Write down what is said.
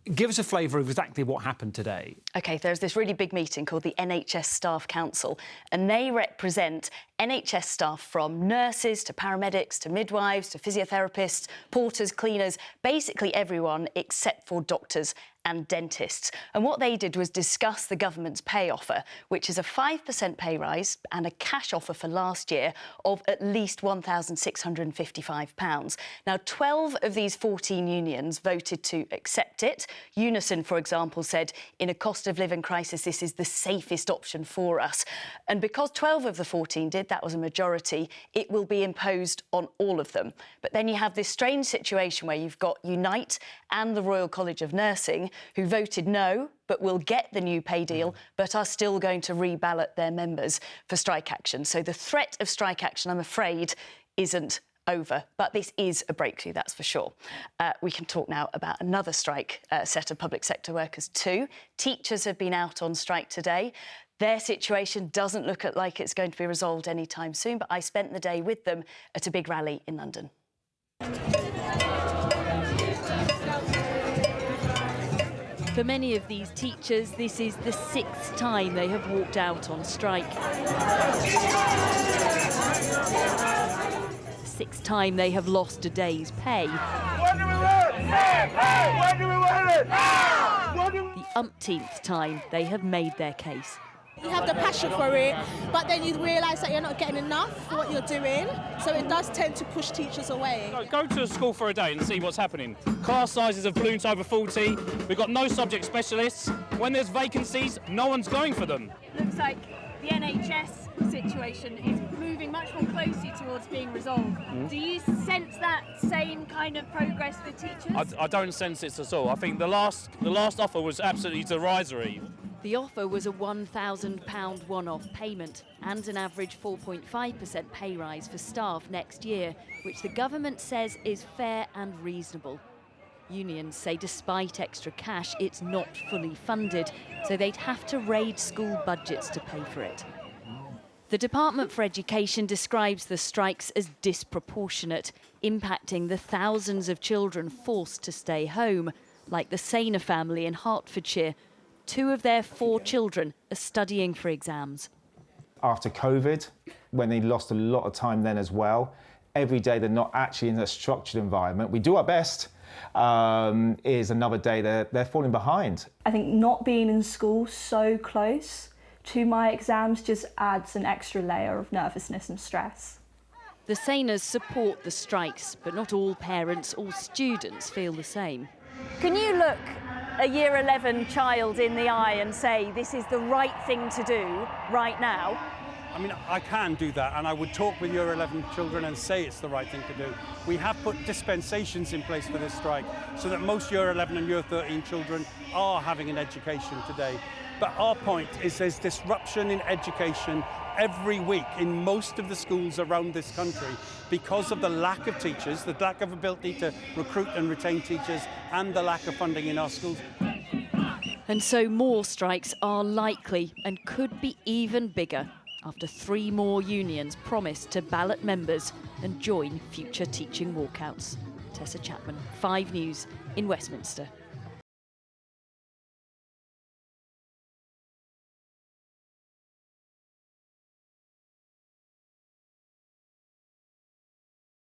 Give us a flavour of exactly what happened today. OK, there's this really big meeting called the NHS Staff Council, and they represent NHS staff from nurses to paramedics to midwives to physiotherapists, porters, cleaners, basically everyone except for doctors and dentists. And what they did was discuss the government's pay offer, which is a 5% pay rise and a cash offer for last year of at least £1,655. Now, 12 of these 14 unions voted to accept it. Unison, for example, said, in a cost of living crisis, this is the safest option for us. And because 12 of the 14 did, that was a majority, it will be imposed on all of them. But then you have this strange situation where you've got Unite and the Royal College of Nursing who voted no, but will get the new pay deal, but are still going to reballot their members for strike action. So the threat of strike action, I'm afraid, isn't over. But this is a breakthrough, that's for sure. We can talk now about another strike set of public sector workers too. Teachers have been out on strike today. Their situation doesn't look like it's going to be resolved anytime soon, but I spent the day with them at a big rally in London. For many of these teachers, this is the 6th time they have walked out on strike. The 6th time they have lost a day's pay. What do we want? Hey! What do we want it? The umpteenth time they have made their case. You have the passion for it, but then you realise that you're not getting enough for what you're doing, so it does tend to push teachers away. Go to a school for a day and see what's happening. Class sizes have ballooned to over 40, we've got no subject specialists. When there's vacancies, no one's going for them. It looks like the NHS situation is moving much more closely towards being resolved. Do you sense that same kind of progress with teachers? I don't sense it at all. I think the last offer was absolutely derisory. The offer was a £1,000 one-off payment and an average 4.5% pay rise for staff next year, which the government says is fair and reasonable. Unions say despite extra cash, it's not fully funded, so they'd have to raid school budgets to pay for it. The Department for Education describes the strikes as disproportionate, impacting the thousands of children forced to stay home, like the Sainer family in Hertfordshire. 2 of their 4 children are studying for exams. After COVID, when they lost a lot of time then as well, every day they're not actually in a structured environment. We do our best, is another day they're falling behind. I think not being in school so close to my exams just adds an extra layer of nervousness and stress. The Sainers support the strikes, but not all parents or students feel the same. Can you look a Year 11 child in the eye and say this is the right thing to do right now? I mean, I can do that, and I would talk with Year 11 children and say it's the right thing to do. We have put dispensations in place for this strike so that most Year 11 and Year 13 children are having an education today. But our point is there's disruption in education every week in most of the schools around this country because of the lack of teachers, the lack of ability to recruit and retain teachers, and the lack of funding in our schools. And so more strikes are likely and could be even bigger after 3 more unions promised to ballot members and join future teaching walkouts. Tessa Chapman, 5 News in Westminster.